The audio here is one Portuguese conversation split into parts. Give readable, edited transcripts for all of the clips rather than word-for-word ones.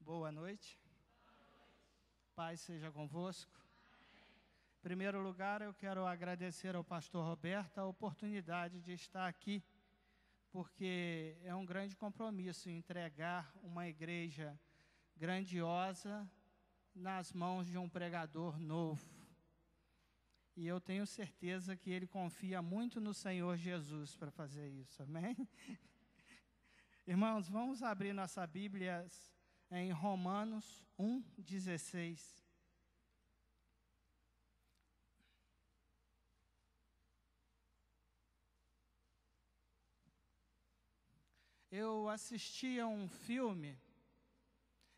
Boa noite. Paz seja convosco. Em primeiro lugar, eu quero agradecer ao pastor Roberto a oportunidade de estar aqui, porque é um grande compromisso entregar uma igreja grandiosa nas mãos de um pregador novo. E eu tenho certeza que ele confia muito no Senhor Jesus para fazer isso, amém? Irmãos, vamos abrir nossa Bíblia em Romanos 1:16. Eu assisti a um filme,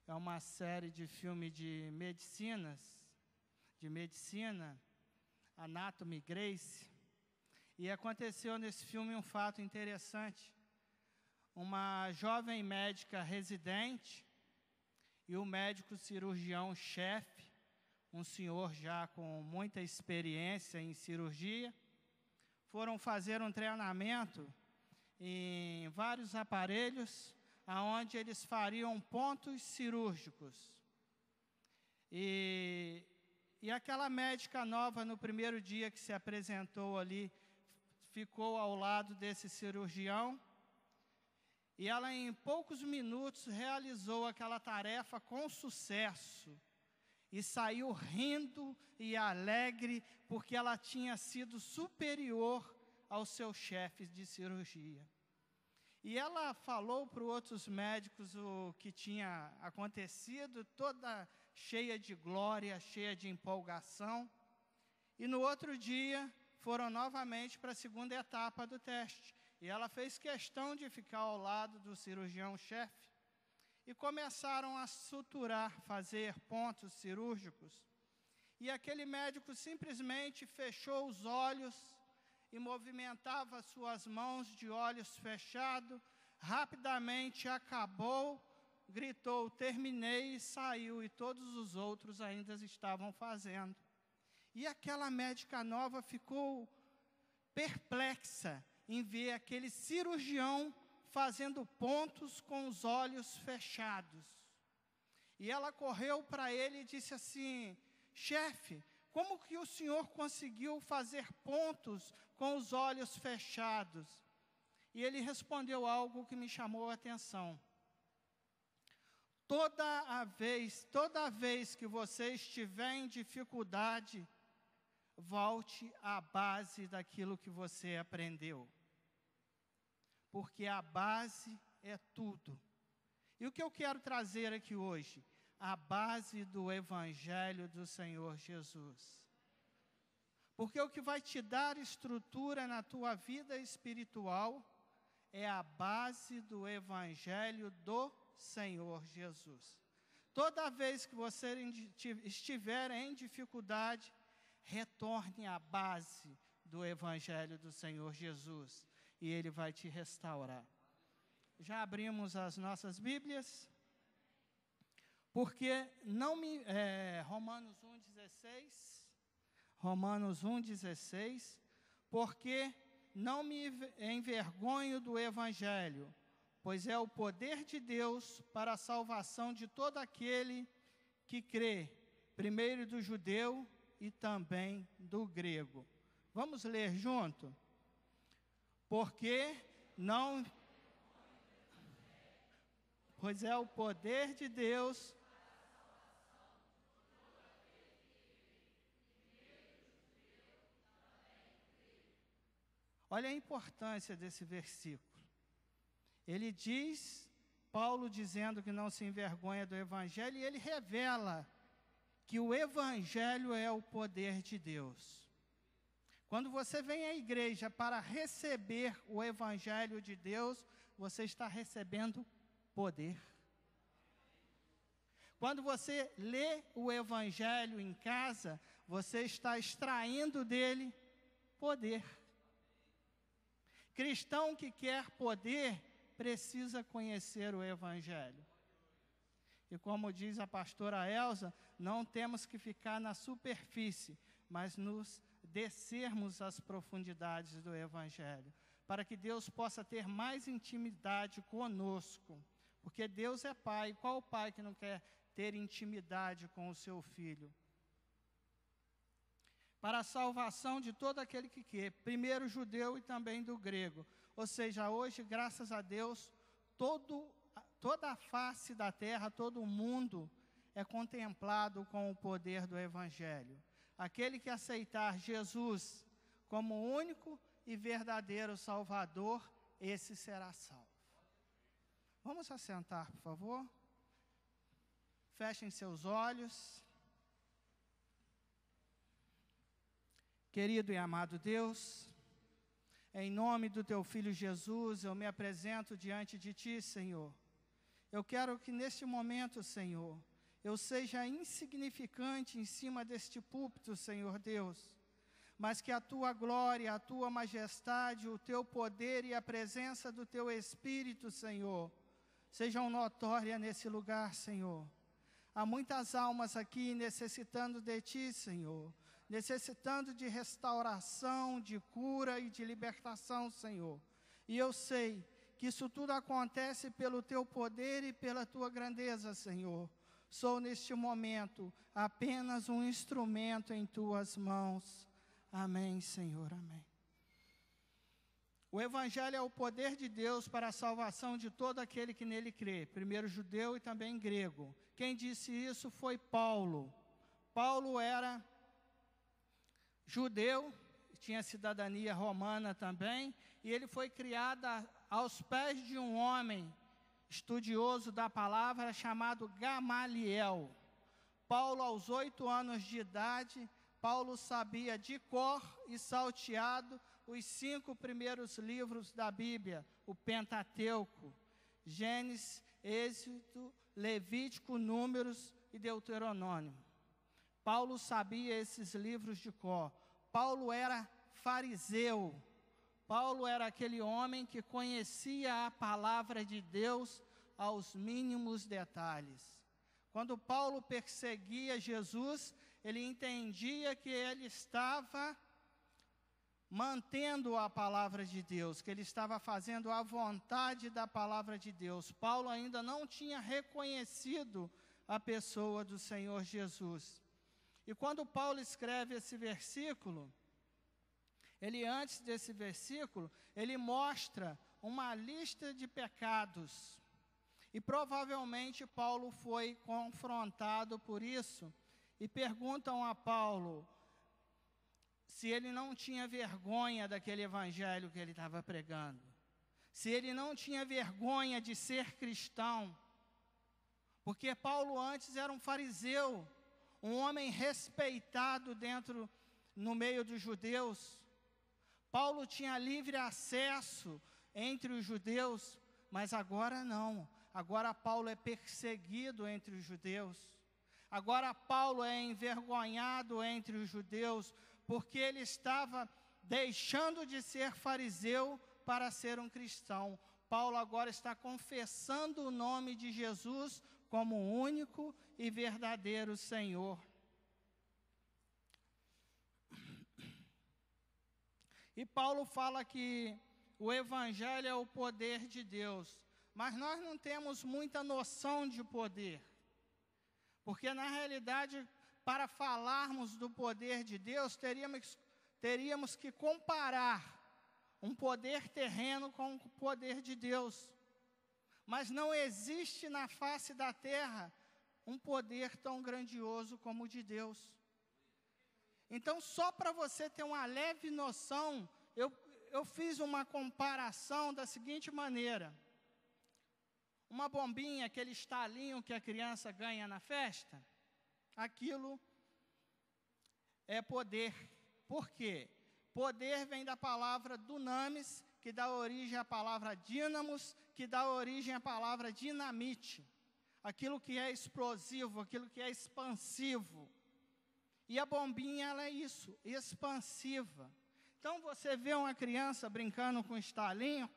é uma série de filme de medicina, Anatomy Grace, e aconteceu nesse filme um fato interessante. Uma jovem médica residente e o médico cirurgião-chefe, um senhor já com muita experiência em cirurgia, foram fazer um treinamento em vários aparelhos, aonde eles fariam pontos cirúrgicos. E aquela médica nova, no primeiro dia que se apresentou ali, ficou ao lado desse cirurgião, e ela, em poucos minutos, realizou aquela tarefa com sucesso, e saiu rindo e alegre, porque ela tinha sido superior aos seus chefes de cirurgia. E ela falou para os outros médicos o que tinha acontecido, toda cheia de glória, cheia de empolgação. E no outro dia, foram novamente para a segunda etapa do teste. E ela fez questão de ficar ao lado do cirurgião-chefe. E começaram a suturar, fazer pontos cirúrgicos. E aquele médico simplesmente fechou os olhos e movimentava suas mãos de olhos fechados, rapidamente acabou, gritou, terminei, e saiu, e todos os outros ainda estavam fazendo. E aquela médica nova ficou perplexa em ver aquele cirurgião fazendo pontos com os olhos fechados. E ela correu para ele e disse assim: chefe, como que o senhor conseguiu fazer pontos com os olhos fechados? E ele respondeu algo que me chamou a atenção. Toda vez que você estiver em dificuldade, volte à base daquilo que você aprendeu. Porque a base é tudo. E o que eu quero trazer aqui hoje? A base do Evangelho do Senhor Jesus. Porque o que vai te dar estrutura na tua vida espiritual é a base do Evangelho do Senhor Jesus. Toda vez que você estiver em dificuldade, retorne à base do Evangelho do Senhor Jesus, e Ele vai te restaurar. Já abrimos as nossas Bíblias? Porque Romanos 1:16, Romanos 1:16, porque não me envergonho do Evangelho, pois é o poder de Deus para a salvação de todo aquele que crê, primeiro do judeu e também do grego. Vamos ler junto? Porque não... Pois é o poder de Deus... Olha a importância desse versículo. Ele diz, Paulo dizendo que não se envergonha do Evangelho, e ele revela que o Evangelho é o poder de Deus. Quando você vem à igreja para receber o Evangelho de Deus, você está recebendo poder. Quando você lê o Evangelho em casa, você está extraindo dele poder. Cristão que quer poder, precisa conhecer o Evangelho. E como diz a pastora Elza, não temos que ficar na superfície, mas nos descermos às profundidades do Evangelho, para que Deus possa ter mais intimidade conosco, Porque Deus é pai. Qual pai que não quer ter intimidade com o seu filho? Para a salvação de todo aquele que quer, primeiro judeu e também do grego. Ou seja, hoje, graças a Deus, toda a face da terra, todo o mundo é contemplado com o poder do Evangelho. Aquele que aceitar Jesus como único e verdadeiro Salvador, esse será salvo. Vamos assentar, por favor? Fechem seus olhos. Querido e amado Deus, em nome do Teu Filho Jesus, eu me apresento diante de Ti, Senhor. Eu quero que neste momento, Senhor, eu seja insignificante em cima deste púlpito, Senhor Deus, mas que a Tua glória, a Tua majestade, o Teu poder e a presença do Teu Espírito, Senhor, sejam notórias nesse lugar, Senhor. Há muitas almas aqui necessitando de Ti, Senhor, necessitando de restauração, de cura e de libertação, Senhor. E eu sei que isso tudo acontece pelo Teu poder e pela Tua grandeza, Senhor. Sou neste momento apenas um instrumento em Tuas mãos. Amém, Senhor, amém. O Evangelho é o poder de Deus para a salvação de todo aquele que nele crê, primeiro judeu e também grego. Quem disse isso foi Paulo. Paulo era judeu, tinha cidadania romana também, e ele foi criado aos pés de um homem estudioso da palavra chamado Gamaliel. Paulo, aos 8 anos de idade, Paulo sabia de cor e salteado os 5 primeiros livros da Bíblia, o Pentateuco, Gênesis, Êxodo, Levítico, Números e Deuteronômio. Paulo sabia esses livros de cor. Paulo era fariseu. Paulo era aquele homem que conhecia a palavra de Deus aos mínimos detalhes. Quando Paulo perseguia Jesus, ele entendia que ele estava mantendo a palavra de Deus, que ele estava fazendo a vontade da palavra de Deus. Paulo ainda não tinha reconhecido a pessoa do Senhor Jesus. E quando Paulo escreve esse versículo, antes desse versículo, ele mostra uma lista de pecados. E provavelmente Paulo foi confrontado por isso. E perguntam a Paulo se ele não tinha vergonha daquele evangelho que ele estava pregando. Se ele não tinha vergonha de ser cristão. Porque Paulo antes era um fariseu, um homem respeitado no meio dos judeus. Paulo tinha livre acesso entre os judeus, mas agora não. Agora Paulo é perseguido entre os judeus. Agora Paulo é envergonhado entre os judeus, porque ele estava deixando de ser fariseu para ser um cristão. Paulo agora está confessando o nome de Jesus como o único e verdadeiro Senhor. E Paulo fala que o Evangelho é o poder de Deus, mas nós não temos muita noção de poder, porque na realidade, para falarmos do poder de Deus, teríamos que comparar um poder terreno com o poder de Deus. Mas não existe na face da terra um poder tão grandioso como o de Deus. Então, só para você ter uma leve noção, eu fiz uma comparação da seguinte maneira. Uma bombinha, aquele estalinho que a criança ganha na festa, aquilo é poder. Por quê? Poder vem da palavra dunamis, que dá origem à palavra dínamos, que dá origem à palavra dinamite. Aquilo que é explosivo, aquilo que é expansivo. E a bombinha, ela é isso, expansiva. Então, você vê uma criança brincando com um estalinho,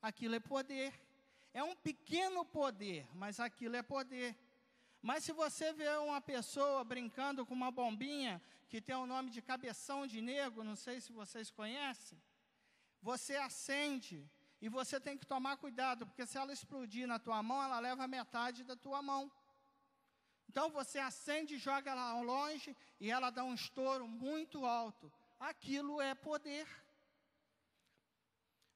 aquilo é poder. É um pequeno poder, mas aquilo é poder. Mas se você vê uma pessoa brincando com uma bombinha, que tem o nome de cabeção de negro, não sei se vocês conhecem, você acende, E você tem que tomar cuidado, porque se ela explodir na tua mão, ela leva metade da tua mão. Então você acende e joga ela longe e ela dá um estouro muito alto. Aquilo é poder.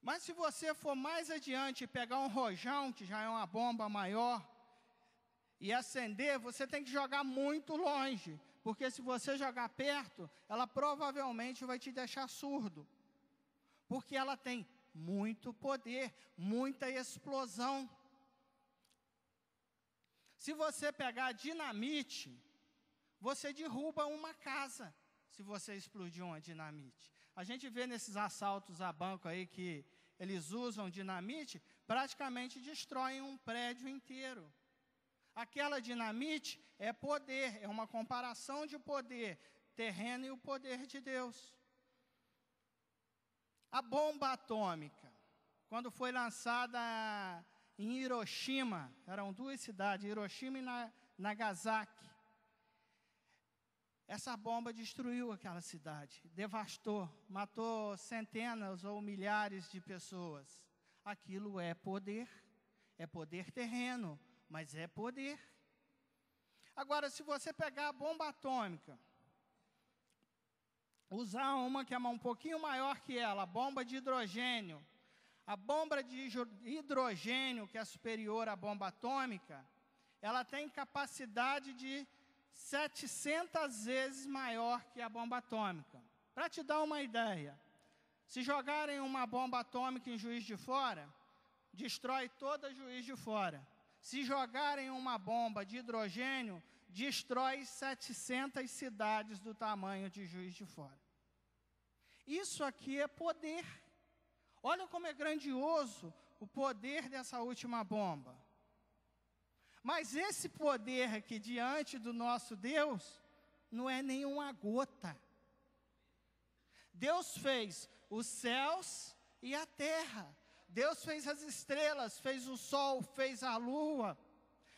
Mas se você for mais adiante e pegar um rojão, que já é uma bomba maior, e acender, você tem que jogar muito longe. Porque se você jogar perto, ela provavelmente vai te deixar surdo. Porque ela tem muito poder, muita explosão. Se você pegar dinamite, você derruba uma casa, se você explodir uma dinamite. A gente vê nesses assaltos a banco aí que eles usam dinamite, praticamente destroem um prédio inteiro. Aquela dinamite é poder, é uma comparação de poder terreno e o poder de Deus. A bomba atômica, quando foi lançada em Hiroshima, eram duas cidades, Hiroshima e Nagasaki. Essa bomba destruiu aquela cidade, devastou, matou centenas ou milhares de pessoas. Aquilo é poder terreno, mas é poder. Agora, se você pegar a bomba atômica, usar uma que é um pouquinho maior que ela, a bomba de hidrogênio. A bomba de hidrogênio, que é superior à bomba atômica, ela tem capacidade de 700 vezes maior que a bomba atômica. Para te dar uma ideia, se jogarem uma bomba atômica em Juiz de Fora, destrói toda Juiz de Fora. Se jogarem uma bomba de hidrogênio, destrói 700 cidades do tamanho de Juiz de Fora. Isso aqui é poder. Olha como é grandioso o poder dessa última bomba. Mas esse poder aqui diante do nosso Deus não é nenhuma gota. Deus fez os céus e a terra. Deus fez as estrelas, fez o sol, fez a lua.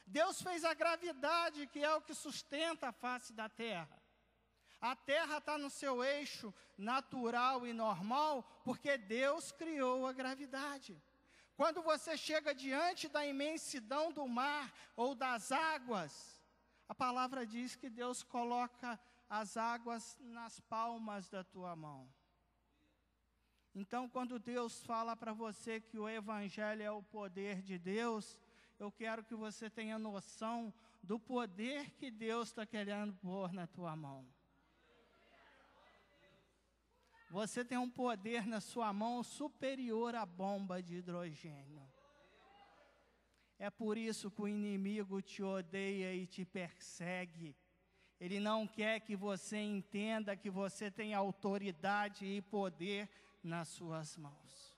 Deus fez a gravidade, que é o que sustenta a face da terra. A terra está no seu eixo natural e normal, porque Deus criou a gravidade. Quando você chega diante da imensidão do mar ou das águas, a palavra diz que Deus coloca as águas nas palmas da tua mão. Então, quando Deus fala para você que o Evangelho é o poder de Deus, eu quero que você tenha noção do poder que Deus está querendo pôr na tua mão. Você tem um poder na sua mão superior à bomba de hidrogênio. É por isso que o inimigo te odeia e te persegue. Ele não quer que você entenda que você tem autoridade e poder nas suas mãos.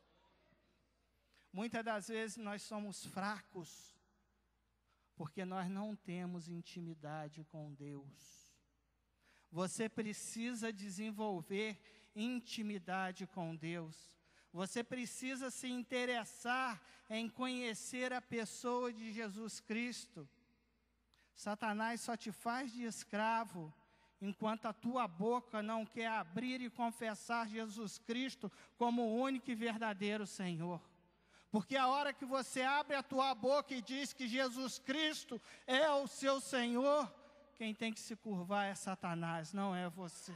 Muitas das vezes nós somos fracos, porque nós não temos intimidade com Deus. Você precisa desenvolver intimidade com Deus. Você precisa se interessar em conhecer a pessoa de Jesus Cristo. Satanás só te faz de escravo enquanto a tua boca não quer abrir e confessar Jesus Cristo como o único e verdadeiro Senhor. Porque a hora que você abre a tua boca e diz que Jesus Cristo é o seu Senhor, quem tem que se curvar é Satanás, não é você.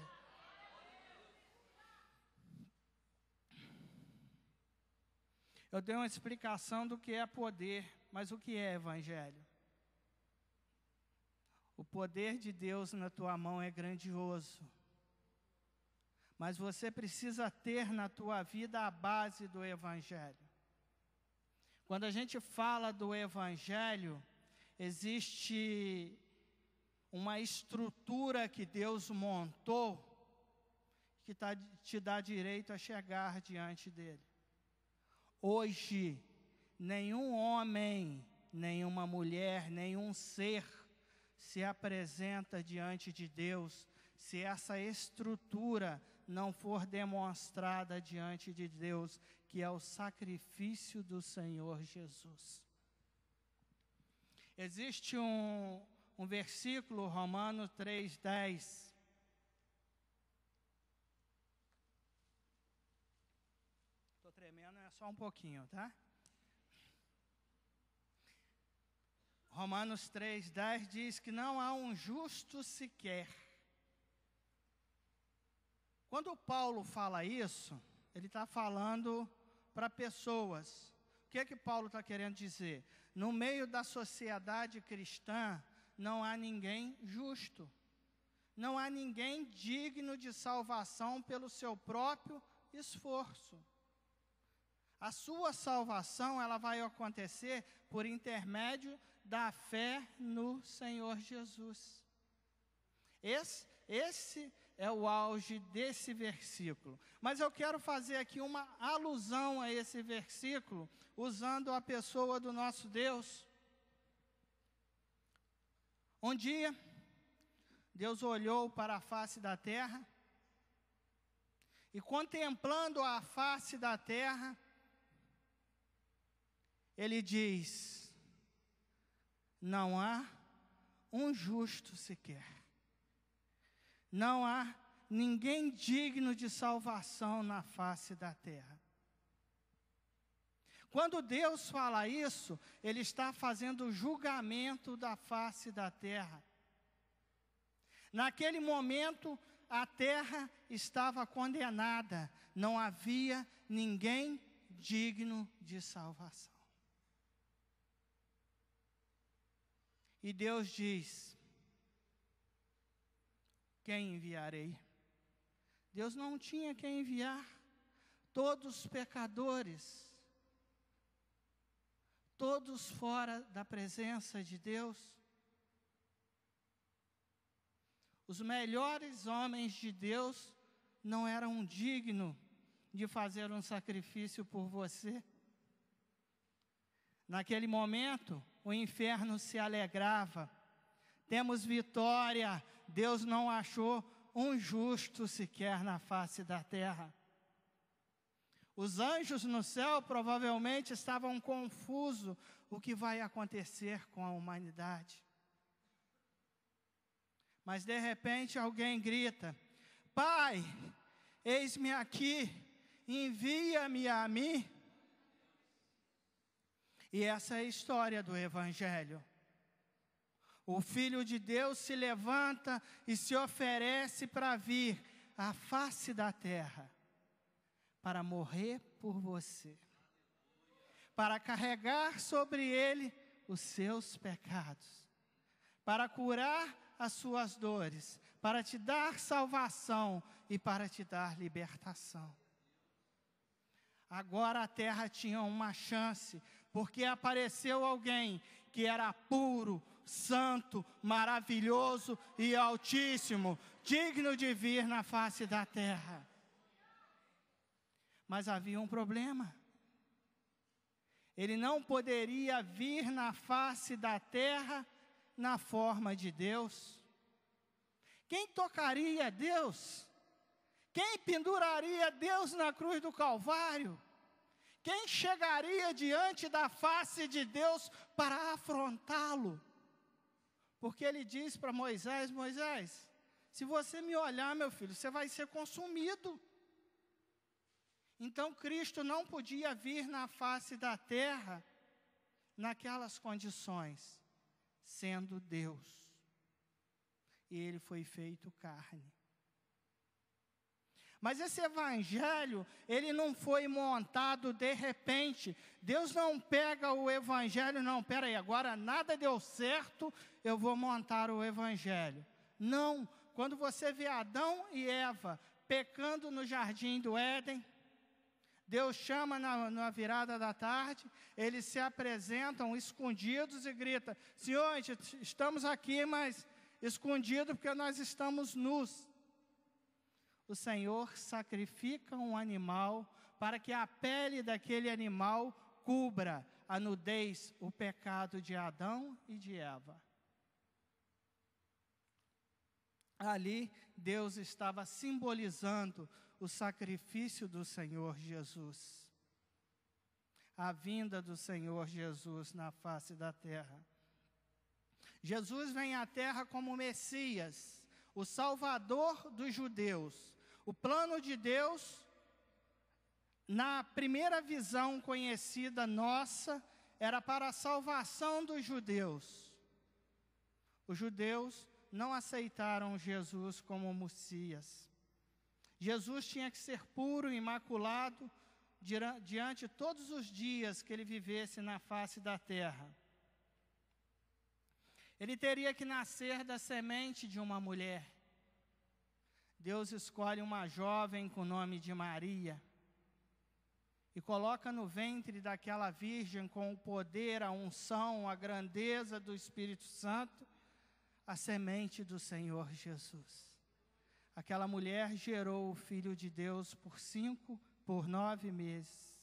Eu dei uma explicação do que é poder, mas o que é evangelho? O poder de Deus na tua mão é grandioso. Mas você precisa ter na tua vida a base do evangelho. Quando a gente fala do evangelho, existe uma estrutura que Deus montou que te dá direito a chegar diante dele. Hoje, nenhum homem, nenhuma mulher, nenhum ser se apresenta diante de Deus se essa estrutura não for demonstrada diante de Deus, que é o sacrifício do Senhor Jesus. Existe um versículo, Romanos 3:10. Estou tremendo, é só um pouquinho, tá? Romanos 3:10 diz que não há um justo sequer. Quando Paulo fala isso, ele está falando para pessoas. O que é que Paulo está querendo dizer? No meio da sociedade cristã, não há ninguém justo. Não há ninguém digno de salvação pelo seu próprio esforço. A sua salvação, ela vai acontecer por intermédio da fé no Senhor Jesus. Esse é o auge desse versículo. Mas eu quero fazer aqui uma alusão a esse versículo, usando a pessoa do nosso Deus. Um dia, Deus olhou para a face da terra, e contemplando a face da terra, Ele diz: não há um justo sequer. Não há ninguém digno de salvação na face da terra. Quando Deus fala isso, Ele está fazendo o julgamento da face da terra. Naquele momento, a terra estava condenada. Não havia ninguém digno de salvação. E Deus diz: quem enviarei? Deus não tinha quem enviar. Todos pecadores, todos fora da presença de Deus. Os melhores homens de Deus não eram dignos de fazer um sacrifício por você. Naquele momento, o inferno se alegrava. Temos vitória. Deus não achou um justo sequer na face da terra. Os anjos no céu provavelmente estavam confusos. O que vai acontecer com a humanidade? Mas de repente alguém grita: Pai, eis-me aqui, envia-me a mim. E essa é a história do Evangelho. O Filho de Deus se levanta e se oferece para vir à face da terra, para morrer por você, para carregar sobre ele os seus pecados, para curar as suas dores, para te dar salvação e para te dar libertação. Agora a terra tinha uma chance, porque apareceu alguém que era puro, santo, maravilhoso e altíssimo, digno de vir na face da terra. Mas havia um problema. Ele não poderia vir na face da terra na forma de Deus. Quem tocaria Deus? Quem penduraria Deus na cruz do Calvário? Quem chegaria diante da face de Deus para afrontá-lo? Porque ele diz para Moisés: Moisés, se você me olhar, meu filho, você vai ser consumido. Então Cristo não podia vir na face da terra naquelas condições, sendo Deus. E ele foi feito carne. Mas esse evangelho, ele não foi montado de repente. Deus não pega o evangelho, não, peraí, agora nada deu certo, eu vou montar o evangelho. Não, quando você vê Adão e Eva pecando no jardim do Éden, Deus chama na virada da tarde, eles se apresentam escondidos e gritam: Senhor, estamos aqui, mas escondidos porque nós estamos nus. O Senhor sacrifica um animal para que a pele daquele animal cubra a nudez, o pecado de Adão e de Eva. Ali, Deus estava simbolizando o sacrifício do Senhor Jesus. A vinda do Senhor Jesus na face da terra. Jesus vem à terra como Messias, o Salvador dos judeus. O plano de Deus na primeira visão conhecida nossa, era para a salvação dos judeus. Os judeus não aceitaram Jesus como Messias. Jesus tinha que ser puro, imaculado, diante todos os dias que ele vivesse na face da terra. Ele teria que nascer da semente de uma mulher. Deus escolhe uma jovem com o nome de Maria e coloca no ventre daquela virgem, com o poder, a unção, a grandeza do Espírito Santo, a semente do Senhor Jesus. Aquela mulher gerou o Filho de Deus por 9 meses.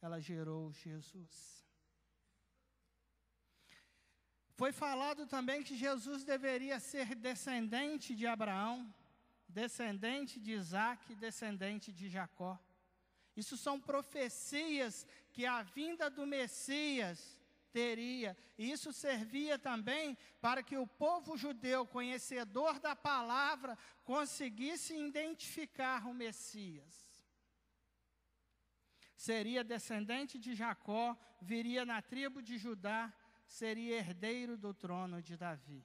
Ela gerou Jesus. Foi falado também que Jesus deveria ser descendente de Abraão, descendente de Isaac, descendente de Jacó. Isso são profecias que a vinda do Messias teria. E isso servia também para que o povo judeu, conhecedor da palavra, conseguisse identificar o Messias. Seria descendente de Jacó, viria na tribo de Judá, seria herdeiro do trono de Davi.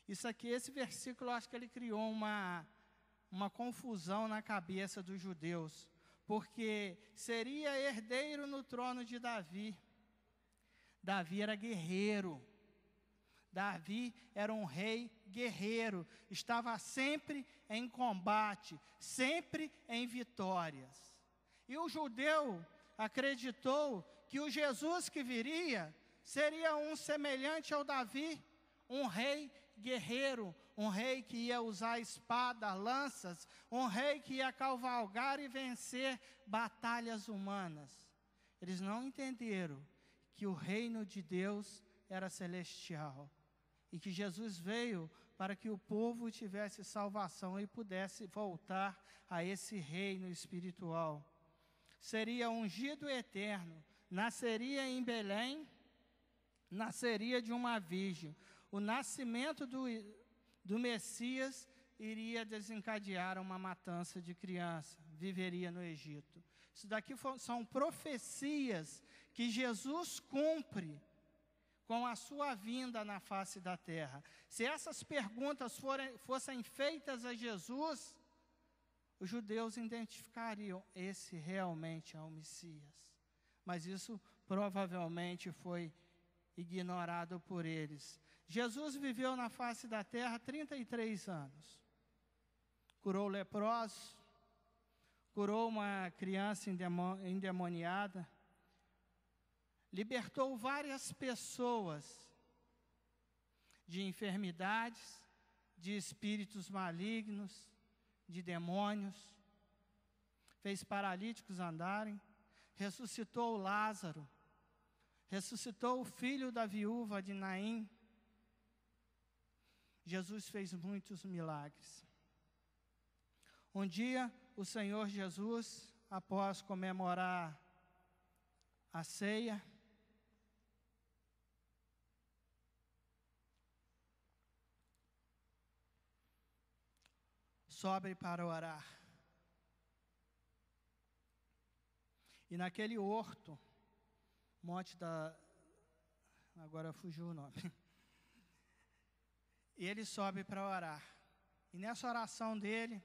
Isso aqui, esse versículo, eu acho que ele criou uma confusão na cabeça dos judeus, porque seria herdeiro no trono de Davi. Davi era guerreiro. Davi era um rei guerreiro, estava sempre em combate, sempre em vitórias. E o judeu acreditou que o Jesus que viria seria um semelhante ao Davi, um rei guerreiro, um rei que ia usar espada, lanças, um rei que ia cavalgar e vencer batalhas humanas. Eles não entenderam que o reino de Deus era celestial e que Jesus veio para que o povo tivesse salvação e pudesse voltar a esse reino espiritual. Seria ungido eterno, nasceria em Belém, nasceria de uma virgem. O nascimento do Messias iria desencadear uma matança de criança, viveria no Egito. Isso daqui são profecias que Jesus cumpre com a sua vinda na face da terra. Se essas perguntas fossem feitas a Jesus, os judeus identificariam: esse realmente é o Messias. Mas isso provavelmente foi ignorado por eles. Jesus viveu na face da terra 33 anos. Curou leprosos, curou uma criança endemoniada, libertou várias pessoas de enfermidades, de espíritos malignos, de demônios, fez paralíticos andarem, ressuscitou Lázaro, ressuscitou o filho da viúva de Naim. Jesus fez muitos milagres. Um dia, o Senhor Jesus, após comemorar a ceia, sobe para orar. E naquele horto, agora fugiu o nome. E ele sobe para orar. E nessa oração dele,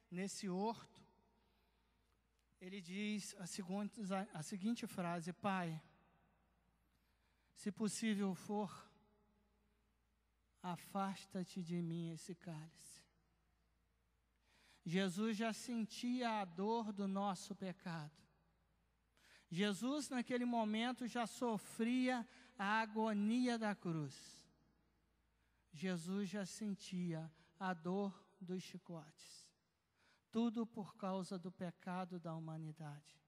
nesse horto, ele diz a seguinte frase: Pai, se possível for, afasta-te de mim esse cálice. Jesus já sentia a dor do nosso pecado. Jesus, naquele momento, já sofria a agonia da cruz. Jesus já sentia a dor dos chicotes. Tudo por causa do pecado da humanidade.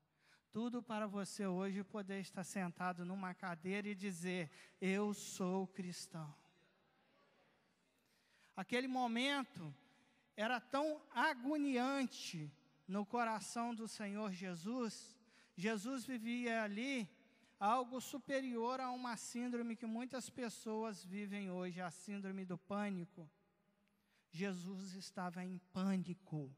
Tudo para você hoje poder estar sentado numa cadeira e dizer: eu sou cristão. Aquele momento era tão agoniante no coração do Senhor Jesus. Jesus vivia ali algo superior a uma síndrome que muitas pessoas vivem hoje, a síndrome do pânico. Jesus estava em pânico.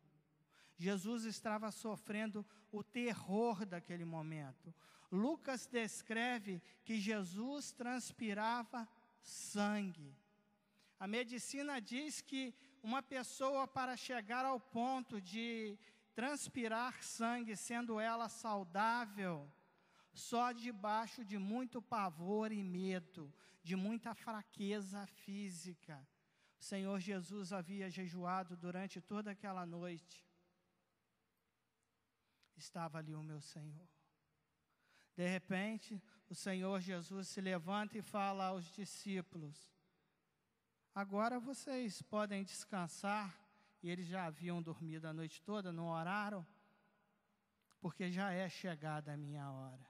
Jesus estava sofrendo o terror daquele momento. Lucas descreve que Jesus transpirava sangue. A medicina diz que uma pessoa, para chegar ao ponto de transpirar sangue, sendo ela saudável, só debaixo de muito pavor e medo, de muita fraqueza física. O Senhor Jesus havia jejuado durante toda aquela noite. Estava ali o meu Senhor. De repente, o Senhor Jesus se levanta e fala aos discípulos: agora vocês podem descansar. E eles já haviam dormido a noite toda, não oraram, porque já é chegada a minha hora.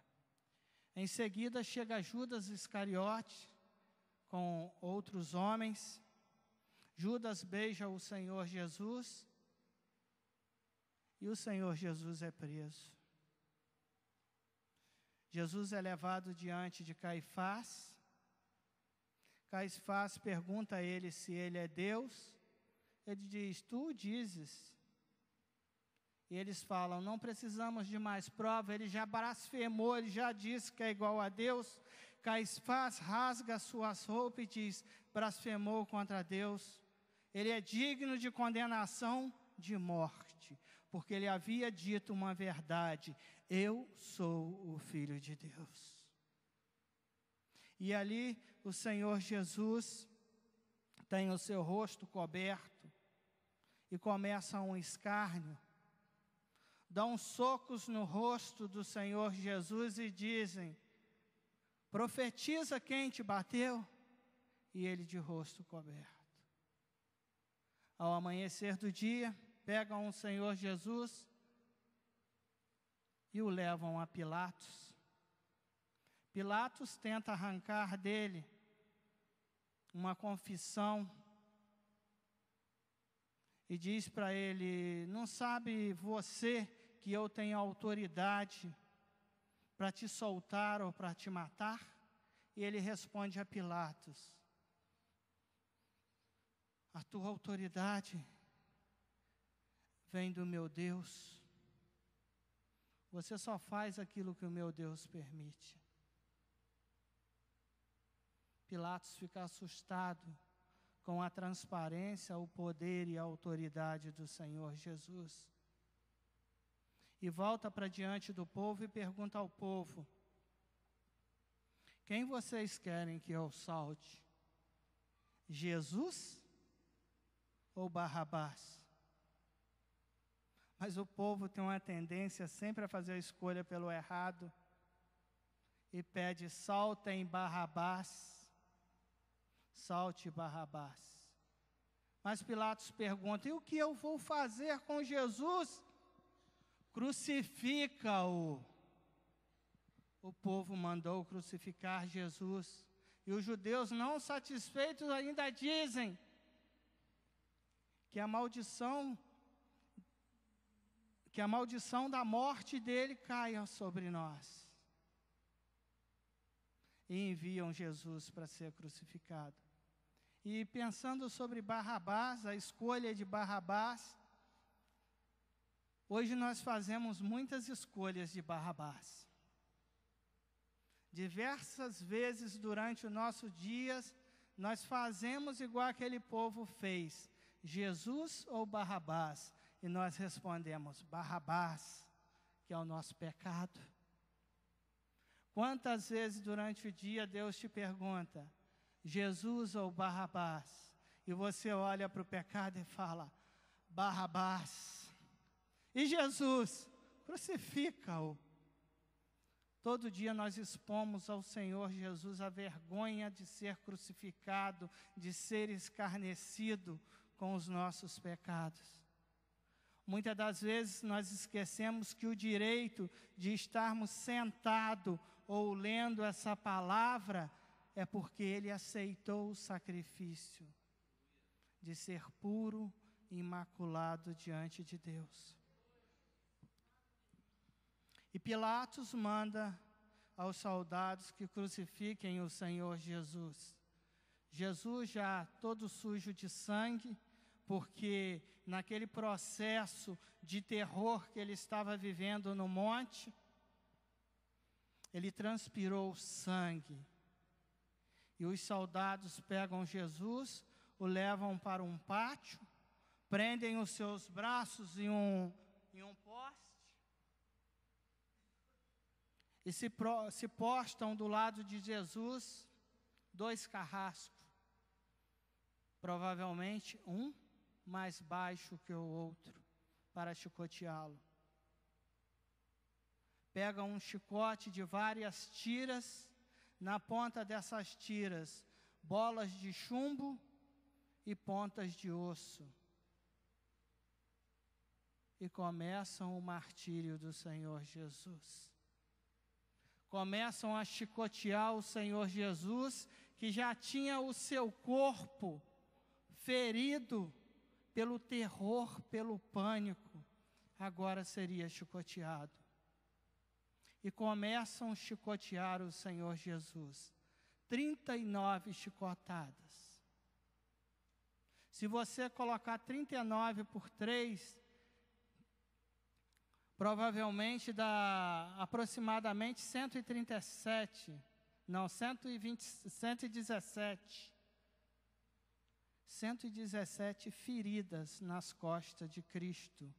Em seguida chega Judas Iscariote com outros homens. Judas beija o Senhor Jesus e o Senhor Jesus é preso. Jesus é levado diante de Caifás. Caifás pergunta a ele se ele é Deus. Ele diz: tu dizes. E eles falam: não precisamos de mais prova, ele já blasfemou, ele já disse que é igual a Deus. Caifás rasga suas roupas e diz: blasfemou contra Deus. Ele é digno de condenação de morte, porque ele havia dito uma verdade: eu sou o Filho de Deus. E ali o Senhor Jesus tem o seu rosto coberto e começa um escárnio. Dão socos no rosto do Senhor Jesus e dizem: profetiza quem te bateu. E ele de rosto coberto. Ao amanhecer do dia, pegam o Senhor Jesus e o levam a Pilatos. Pilatos tenta arrancar dele uma confissão e diz para ele: não sabe você que eu tenho autoridade para te soltar ou para te matar? E ele responde a Pilatos: a tua autoridade vem do meu Deus. Você só faz aquilo que o meu Deus permite. Pilatos fica assustado com a transparência, o poder e a autoridade do Senhor Jesus. E volta para diante do povo e pergunta ao povo: quem vocês querem que eu salte? Jesus ou Barrabás? Mas o povo tem uma tendência sempre a fazer a escolha pelo errado e pede: saltem Barrabás. Salte Barrabás. Mas Pilatos pergunta: e o que eu vou fazer com Jesus? Crucifica-o. O povo mandou crucificar Jesus. E os judeus, não satisfeitos, ainda dizem que a maldição da morte dele caia sobre nós. E enviam Jesus para ser crucificado. E pensando sobre Barrabás, a escolha de Barrabás, hoje nós fazemos muitas escolhas de Barrabás. Diversas vezes durante o nosso dia, nós fazemos igual aquele povo fez: Jesus ou Barrabás? E nós respondemos: Barrabás, que é o nosso pecado. Quantas vezes durante o dia Deus te pergunta: Jesus ou Barrabás? E você olha para o pecado e fala: Barrabás. E Jesus? Crucifica-o. Todo dia nós expomos ao Senhor Jesus a vergonha de ser crucificado, de ser escarnecido com os nossos pecados. Muitas das vezes nós esquecemos que o direito de estarmos sentados ou lendo essa palavra é porque Ele aceitou o sacrifício de ser puro e imaculado diante de Deus. E Pilatos manda aos soldados que crucifiquem o Senhor Jesus. Jesus, já todo sujo de sangue, porque naquele processo de terror que ele estava vivendo no monte, ele transpirou sangue. E os soldados pegam Jesus, o levam para um pátio, prendem os seus braços em um poste e se postam do lado de Jesus 2 carrascos, provavelmente um mais baixo que o outro, para chicoteá-lo. Pegam um chicote de várias tiras, na ponta dessas tiras, bolas de chumbo e pontas de osso. E começam o martírio do Senhor Jesus. Começam a chicotear o Senhor Jesus, que já tinha o seu corpo ferido pelo terror, pelo pânico, agora seria chicoteado. E começam a chicotear o Senhor Jesus. 39 chicotadas. Se você colocar 39 por 3, provavelmente dá aproximadamente 117, não, 117. 117 feridas nas costas de Cristo.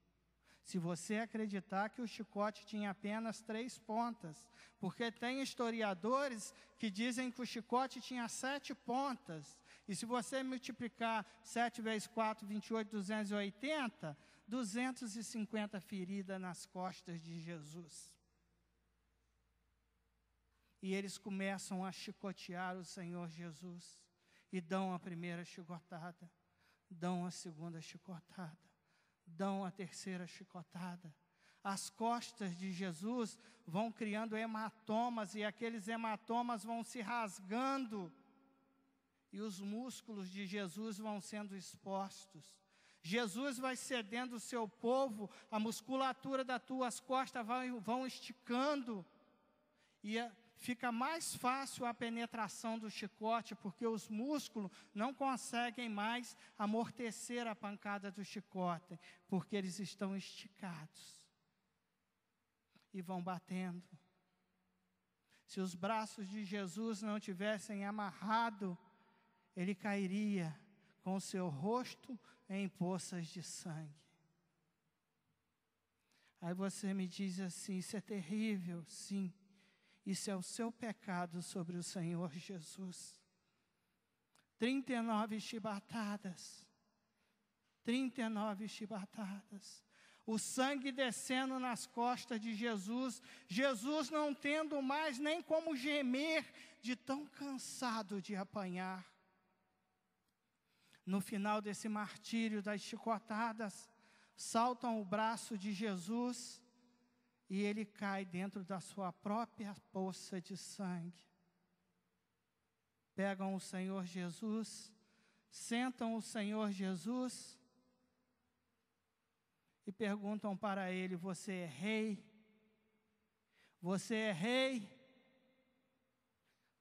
Se você acreditar que o chicote tinha apenas 3 pontas, porque tem historiadores que dizem que o chicote tinha 7 pontas, e se você multiplicar 7 vezes 4, 28, 280, 250 feridas nas costas de Jesus. E eles começam a chicotear o Senhor Jesus, e dão a primeira chicotada, dão a segunda chicotada, dão a terceira chicotada. As costas de Jesus vão criando hematomas, e aqueles hematomas vão se rasgando, e os músculos de Jesus vão sendo expostos. Jesus vai cedendo o seu povo, a musculatura das tuas costas vão esticando, e fica mais fácil a penetração do chicote, porque os músculos não conseguem mais amortecer a pancada do chicote, porque eles estão esticados e vão batendo. Se os braços de Jesus não tivessem amarrado, ele cairia com o seu rosto em poças de sangue. Aí você me diz assim: isso é terrível. Sim. Isso é o seu pecado sobre o Senhor Jesus. 39 chibatadas. 39 chibatadas. O sangue descendo nas costas de Jesus. Jesus não tendo mais nem como gemer de tão cansado de apanhar. No final desse martírio das chicotadas, saltam o braço de Jesus, e ele cai dentro da sua própria poça de sangue. Pegam o Senhor Jesus, sentam o Senhor Jesus e perguntam para ele: você é rei? Você é rei?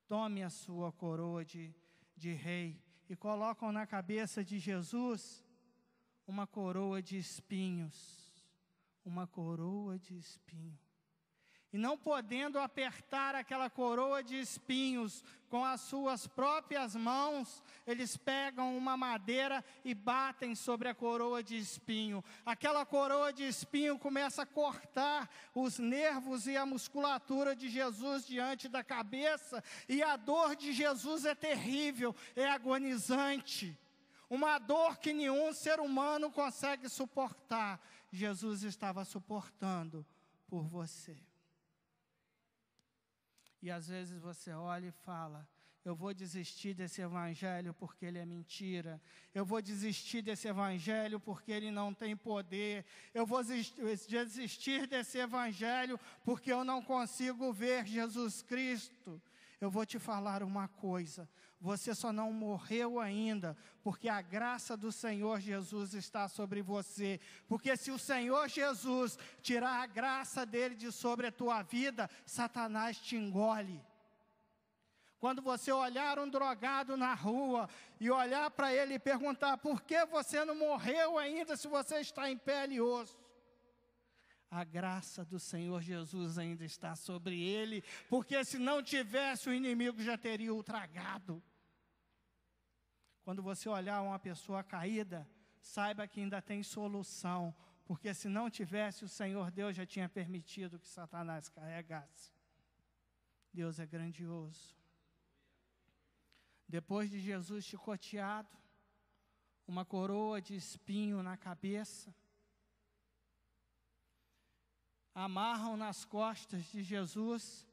Tome a sua coroa de rei. E colocam na cabeça de Jesus uma coroa de espinhos. Uma coroa de espinho. E não podendo apertar aquela coroa de espinhos com as suas próprias mãos, eles pegam uma madeira e batem sobre a coroa de espinho. Aquela coroa de espinho começa a cortar os nervos e a musculatura de Jesus diante da cabeça, e a dor de Jesus é terrível, é agonizante. Uma dor que nenhum ser humano consegue suportar. Jesus estava suportando por você. E às vezes você olha e fala: eu vou desistir desse evangelho porque ele é mentira. Eu vou desistir desse evangelho porque ele não tem poder. Eu vou desistir desse evangelho porque eu não consigo ver Jesus Cristo. Eu vou te falar uma coisa: você só não morreu ainda, porque a graça do Senhor Jesus está sobre você. Porque se o Senhor Jesus tirar a graça dele de sobre a tua vida, Satanás te engole. Quando você olhar um drogado na rua e olhar para ele e perguntar: por que você não morreu ainda se você está em pele e osso? A graça do Senhor Jesus ainda está sobre ele, porque se não tivesse, o inimigo já teria o tragado. Quando você olhar uma pessoa caída, saiba que ainda tem solução, porque se não tivesse, o Senhor Deus já tinha permitido que Satanás carregasse. Deus é grandioso. Depois de Jesus chicoteado, uma coroa de espinho na cabeça, amarram nas costas de Jesus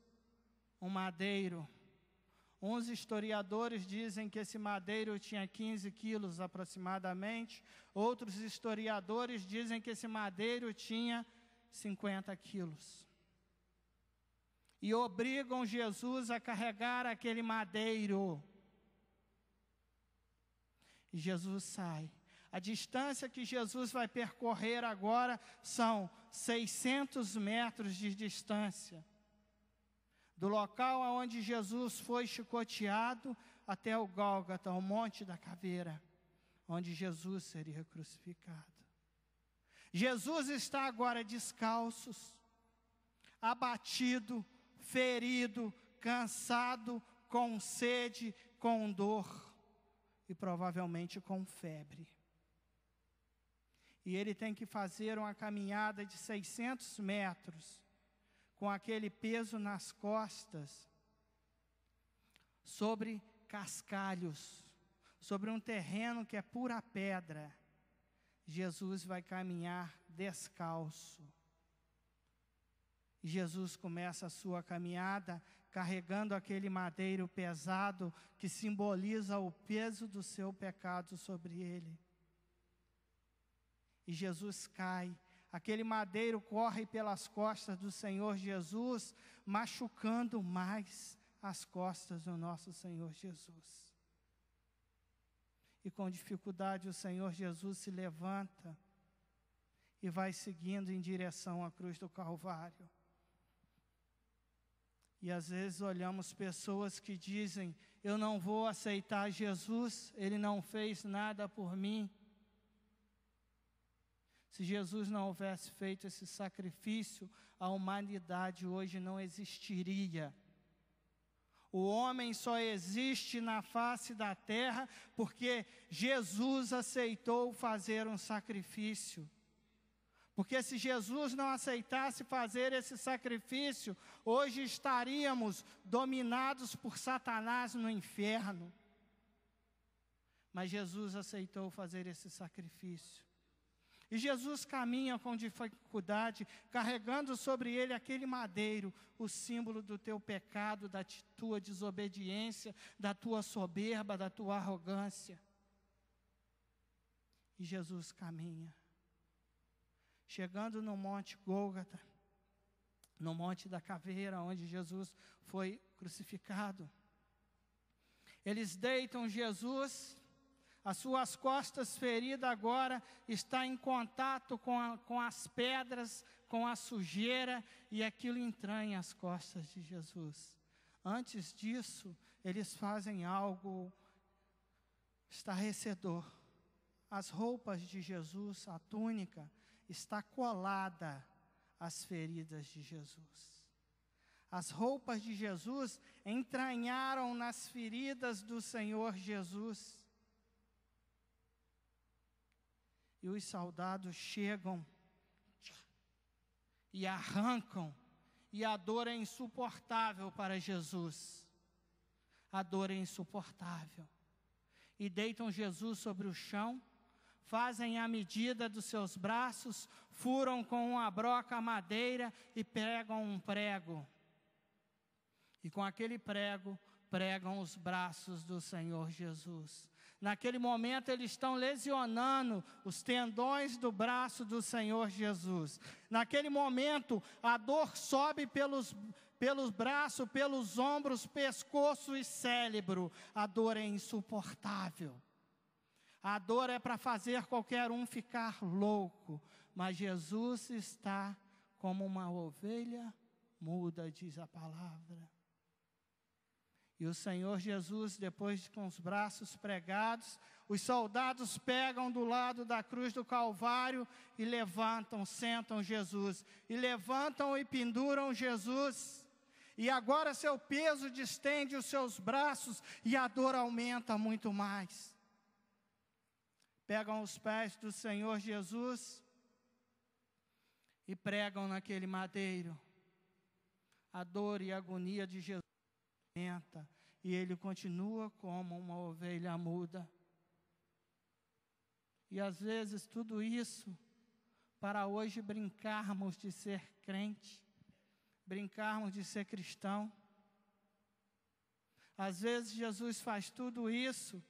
um madeiro. Uns historiadores dizem que esse madeiro tinha 15 quilos aproximadamente. Outros historiadores dizem que esse madeiro tinha 50 quilos. E obrigam Jesus a carregar aquele madeiro. E Jesus sai. A distância que Jesus vai percorrer agora são 600 metros de distância. Do local onde Jesus foi chicoteado até o Gólgota, o Monte da Caveira, onde Jesus seria crucificado. Jesus está agora descalço, abatido, ferido, cansado, com sede, com dor e provavelmente com febre. E ele tem que fazer uma caminhada de 600 metros, com aquele peso nas costas, sobre cascalhos, sobre um terreno que é pura pedra. Jesus vai caminhar descalço. Jesus começa a sua caminhada carregando aquele madeiro pesado que simboliza o peso do seu pecado sobre ele. E Jesus cai. Aquele madeiro corre pelas costas do Senhor Jesus, machucando mais as costas do nosso Senhor Jesus. E com dificuldade o Senhor Jesus se levanta e vai seguindo em direção à cruz do Calvário. E às vezes olhamos pessoas que dizem: eu não vou aceitar Jesus, Ele não fez nada por mim. Se Jesus não houvesse feito esse sacrifício, a humanidade hoje não existiria. O homem só existe na face da terra porque Jesus aceitou fazer um sacrifício. Porque se Jesus não aceitasse fazer esse sacrifício, hoje estaríamos dominados por Satanás no inferno. Mas Jesus aceitou fazer esse sacrifício. E Jesus caminha com dificuldade, carregando sobre ele aquele madeiro, o símbolo do teu pecado, da tua desobediência, da tua soberba, da tua arrogância. E Jesus caminha. Chegando no Monte Gólgota, no Monte da Caveira, onde Jesus foi crucificado. Eles deitam Jesus. As suas costas feridas agora estão em contato com as pedras, com a sujeira, e aquilo entranha as costas de Jesus. Antes disso, eles fazem algo estarrecedor. As roupas de Jesus, a túnica, está colada às feridas de Jesus. As roupas de Jesus entranharam nas feridas do Senhor Jesus. E os soldados chegam e arrancam, e a dor é insuportável para Jesus. A dor é insuportável. E deitam Jesus sobre o chão, fazem a medida dos seus braços, furam com uma broca a madeira e pregam um prego. E com aquele prego, pregam os braços do Senhor Jesus. Naquele momento, eles estão lesionando os tendões do braço do Senhor Jesus. Naquele momento, a dor sobe pelos braços, pelos ombros, pescoço e cérebro. A dor é insuportável. A dor é para fazer qualquer um ficar louco. Mas Jesus está como uma ovelha muda, diz a palavra. E o Senhor Jesus, depois com os braços pregados, os soldados pegam do lado da cruz do Calvário e levantam, sentam Jesus. E levantam e penduram Jesus. E agora seu peso distende os seus braços e a dor aumenta muito mais. Pegam os pés do Senhor Jesus e pregam naquele madeiro. A dor e a agonia de Jesus aumenta e ele continua como uma ovelha muda. E às vezes tudo isso para hoje brincarmos de ser crente, brincarmos de ser cristão. Às vezes Jesus faz tudo isso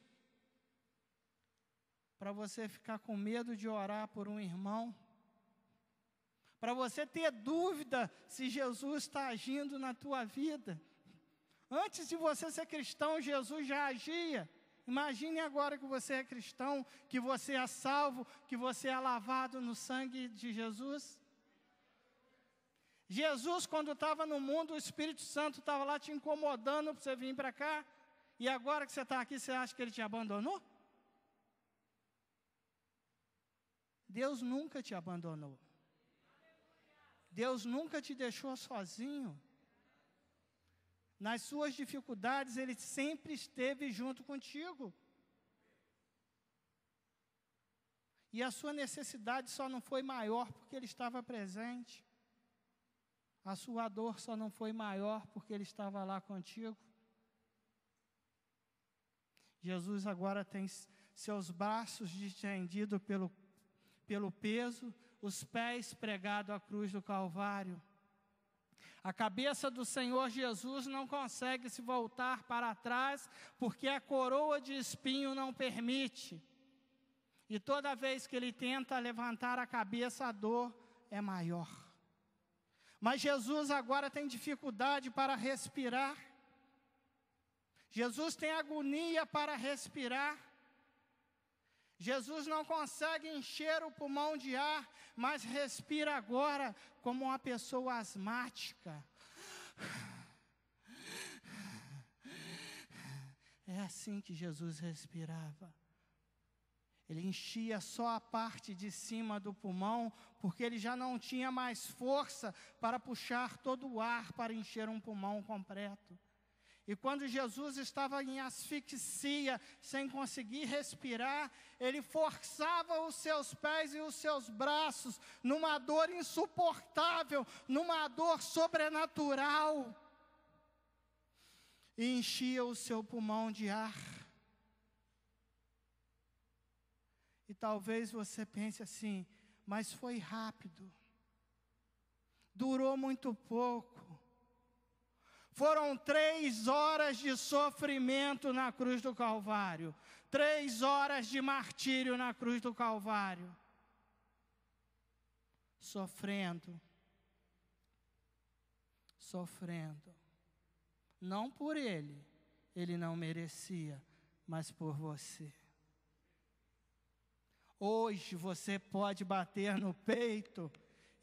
para você ficar com medo de orar por um irmão, para você ter dúvida se Jesus está agindo na tua vida. Antes de você ser cristão, Jesus já agia. Imagine agora que você é cristão, que você é salvo, que você é lavado no sangue de Jesus. Jesus, quando estava no mundo, o Espírito Santo estava lá te incomodando para você vir para cá. E agora que você está aqui, você acha que Ele te abandonou? Deus nunca te abandonou. Deus nunca te deixou sozinho. Nas suas dificuldades, Ele sempre esteve junto contigo. E a sua necessidade só não foi maior porque Ele estava presente. A sua dor só não foi maior porque Ele estava lá contigo. Jesus agora tem seus braços distendidos pelo peso, os pés pregados à cruz do Calvário. A cabeça do Senhor Jesus não consegue se voltar para trás, porque a coroa de espinho não permite. E toda vez que ele tenta levantar a cabeça, a dor é maior. Mas Jesus agora tem dificuldade para respirar. Jesus tem agonia para respirar. Jesus não consegue encher o pulmão de ar, mas respira agora como uma pessoa asmática. É assim que Jesus respirava. Ele enchia só a parte de cima do pulmão, porque ele já não tinha mais força para puxar todo o ar para encher um pulmão completo. E quando Jesus estava em asfixia, sem conseguir respirar, ele forçava os seus pés e os seus braços numa dor insuportável, numa dor sobrenatural, e enchia o seu pulmão de ar. E talvez você pense assim, mas foi rápido, durou muito pouco. Foram 3 horas de sofrimento na cruz do Calvário. 3 horas de martírio na cruz do Calvário. Sofrendo. Não por ele não merecia, mas por você. Hoje você pode bater no peito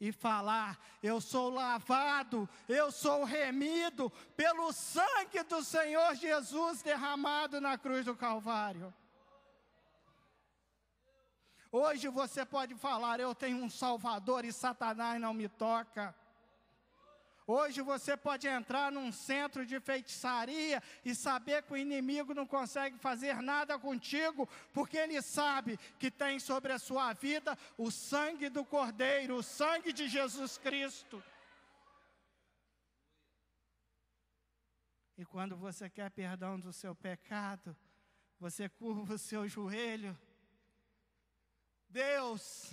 e falar, eu sou lavado, eu sou remido pelo sangue do Senhor Jesus derramado na cruz do Calvário. Hoje você pode falar, eu tenho um Salvador e Satanás não me toca. Hoje você pode entrar num centro de feitiçaria e saber que o inimigo não consegue fazer nada contigo, porque ele sabe que tem sobre a sua vida o sangue do Cordeiro, o sangue de Jesus Cristo. E quando você quer perdão do seu pecado, você curva o seu joelho. Deus,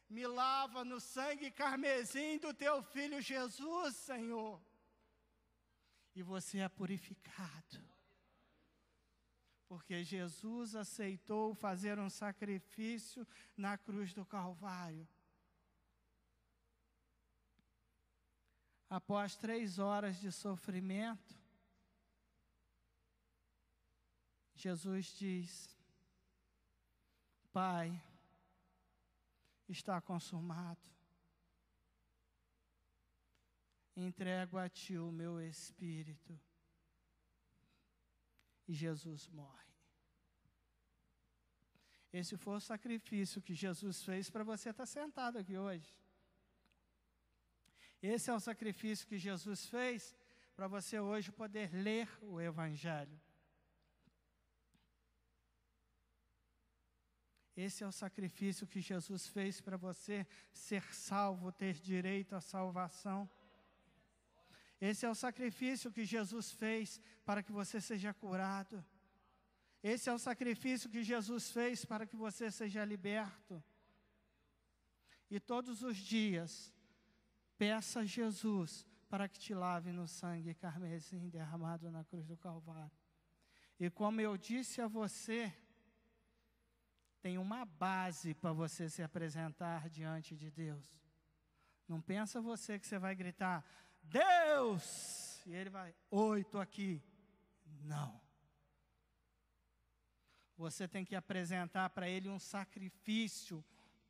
me lava no sangue carmesim do teu Filho Jesus, Senhor. E você é purificado. Porque Jesus aceitou fazer um sacrifício na cruz do Calvário. Após 3 horas de sofrimento, Jesus diz, Pai, está consumado. Entrego a Ti o meu espírito. e Jesus morre. Esse foi o sacrifício que Jesus fez para você estar sentado aqui hoje. Esse é o sacrifício que Jesus fez para você hoje poder ler o Evangelho. Esse é o sacrifício que Jesus fez para você ser salvo, ter direito à salvação. Esse é o sacrifício que Jesus fez para que você seja curado. Esse é o sacrifício que Jesus fez para que você seja liberto. E todos os dias, peça a Jesus para que te lave no sangue carmesim derramado na cruz do Calvário. E como eu disse a você, tem uma base para você se apresentar diante de Deus. Não pensa você que você vai gritar, Deus! E ele vai, oi, estou aqui. Não. Você tem que apresentar para ele um sacrifício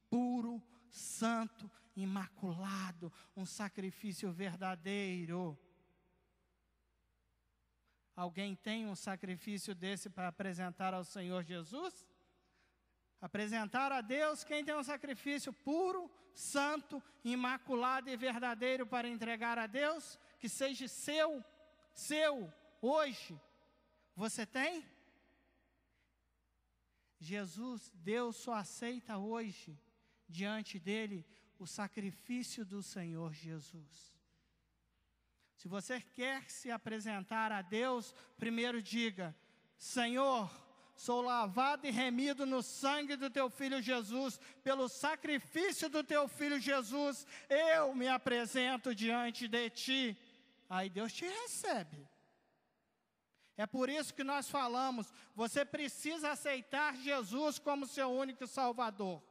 puro, santo, imaculado, um sacrifício verdadeiro. Alguém tem um sacrifício desse para apresentar ao Senhor Jesus? Apresentar a Deus, quem tem um sacrifício puro, santo, imaculado e verdadeiro para entregar a Deus, que seja seu, hoje. Você tem? Jesus, Deus só aceita hoje, diante dele, o sacrifício do Senhor Jesus. Se você quer se apresentar a Deus, primeiro diga, Senhor, sou lavado e remido no sangue do teu Filho Jesus, pelo sacrifício do teu Filho Jesus, eu me apresento diante de ti. Aí Deus te recebe. É por isso que nós falamos, você precisa aceitar Jesus como seu único Salvador.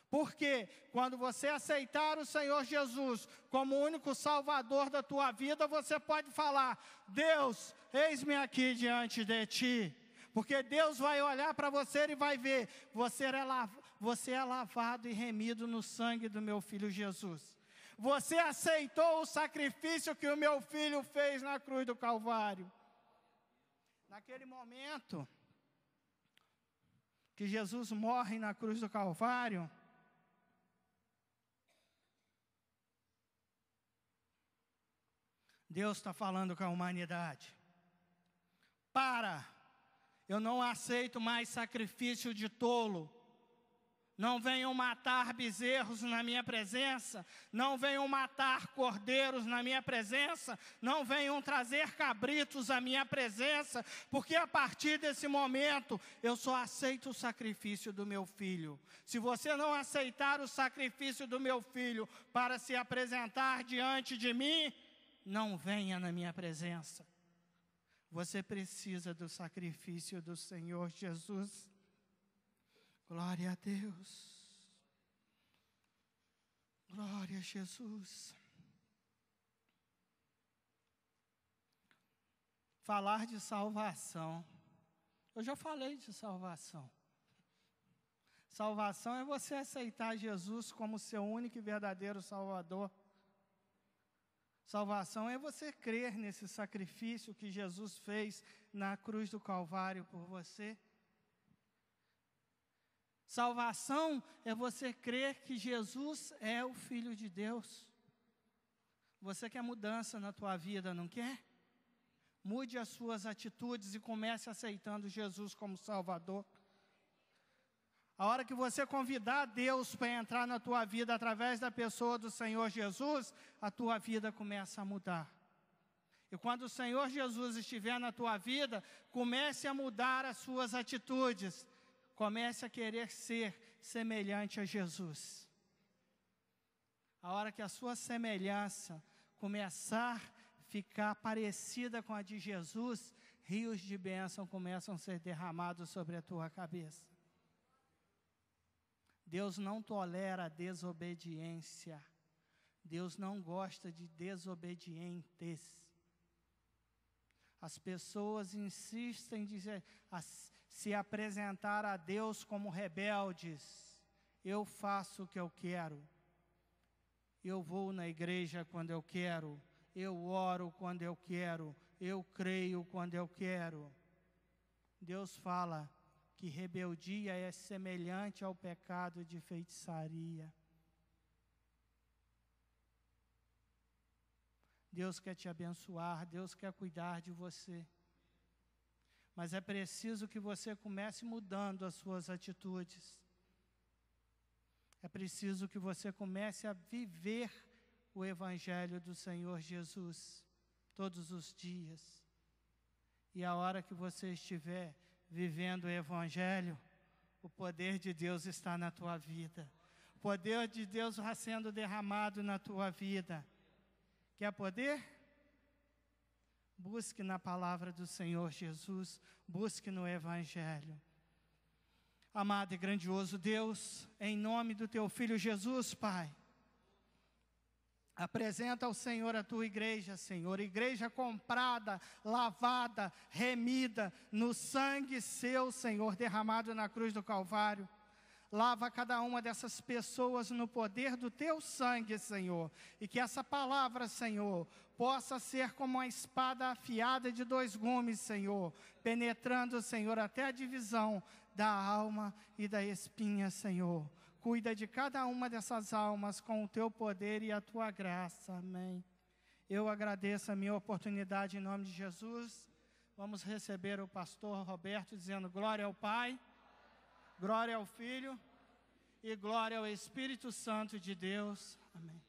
Porque quando você aceitar o Senhor Jesus como o único Salvador da tua vida, você pode falar, Deus, eis-me aqui diante de ti. Porque Deus vai olhar para você e vai ver, você é lavado e remido no sangue do meu Filho Jesus. Você aceitou o sacrifício que o meu Filho fez na cruz do Calvário. Naquele momento que Jesus morre na cruz do Calvário, Deus está falando com a humanidade. Eu não aceito mais sacrifício de tolo. Não venham matar bezerros na minha presença, não venham matar cordeiros na minha presença, não venham trazer cabritos à minha presença, porque a partir desse momento eu só aceito o sacrifício do meu Filho. Se você não aceitar o sacrifício do meu Filho para se apresentar diante de mim, não venha na minha presença. Você precisa do sacrifício do Senhor Jesus. Glória a Deus. Glória a Jesus. Falar de salvação. Eu já falei de salvação. Salvação é você aceitar Jesus como seu único e verdadeiro Salvador. Salvação é você crer nesse sacrifício que Jesus fez na cruz do Calvário por você. Salvação é você crer que Jesus é o Filho de Deus. Você quer mudança na tua vida, não quer? Mude as suas atitudes e comece aceitando Jesus como Salvador. A hora que você convidar Deus para entrar na tua vida através da pessoa do Senhor Jesus, a tua vida começa a mudar. E quando o Senhor Jesus estiver na tua vida, comece a mudar as suas atitudes. Comece a querer ser semelhante a Jesus. A hora que a sua semelhança começar a ficar parecida com a de Jesus, rios de bênção começam a ser derramados sobre a tua cabeça. Deus não tolera a desobediência. Deus não gosta de desobedientes. As pessoas insistem em se apresentar a Deus como rebeldes. Eu faço o que eu quero. Eu vou na igreja quando eu quero. Eu oro quando eu quero. Eu creio quando eu quero. Deus fala que rebeldia é semelhante ao pecado de feitiçaria. Deus quer te abençoar, Deus quer cuidar de você. Mas é preciso que você comece mudando as suas atitudes. É preciso que você comece a viver o Evangelho do Senhor Jesus todos os dias. E a hora que você estiver vivendo o Evangelho, o poder de Deus está na tua vida. O poder de Deus está sendo derramado na tua vida. Quer poder? Busque na palavra do Senhor Jesus, busque no Evangelho. Amado e grandioso Deus, em nome do Teu Filho Jesus, Pai, apresenta ao Senhor a Tua igreja, Senhor, igreja comprada, lavada, remida no sangue Seu, Senhor, derramado na cruz do Calvário. Lava cada uma dessas pessoas no poder do Teu sangue, Senhor. E que essa palavra, Senhor, possa ser como uma espada afiada de 2 gumes, Senhor. Penetrando, Senhor, até a divisão da alma e da espinha, Senhor. Cuida de cada uma dessas almas com o Teu poder e a Tua graça. Amém. Eu agradeço a minha oportunidade em nome de Jesus. Vamos receber o pastor Roberto dizendo glória ao Pai. Glória ao Filho e glória ao Espírito Santo de Deus. Amém.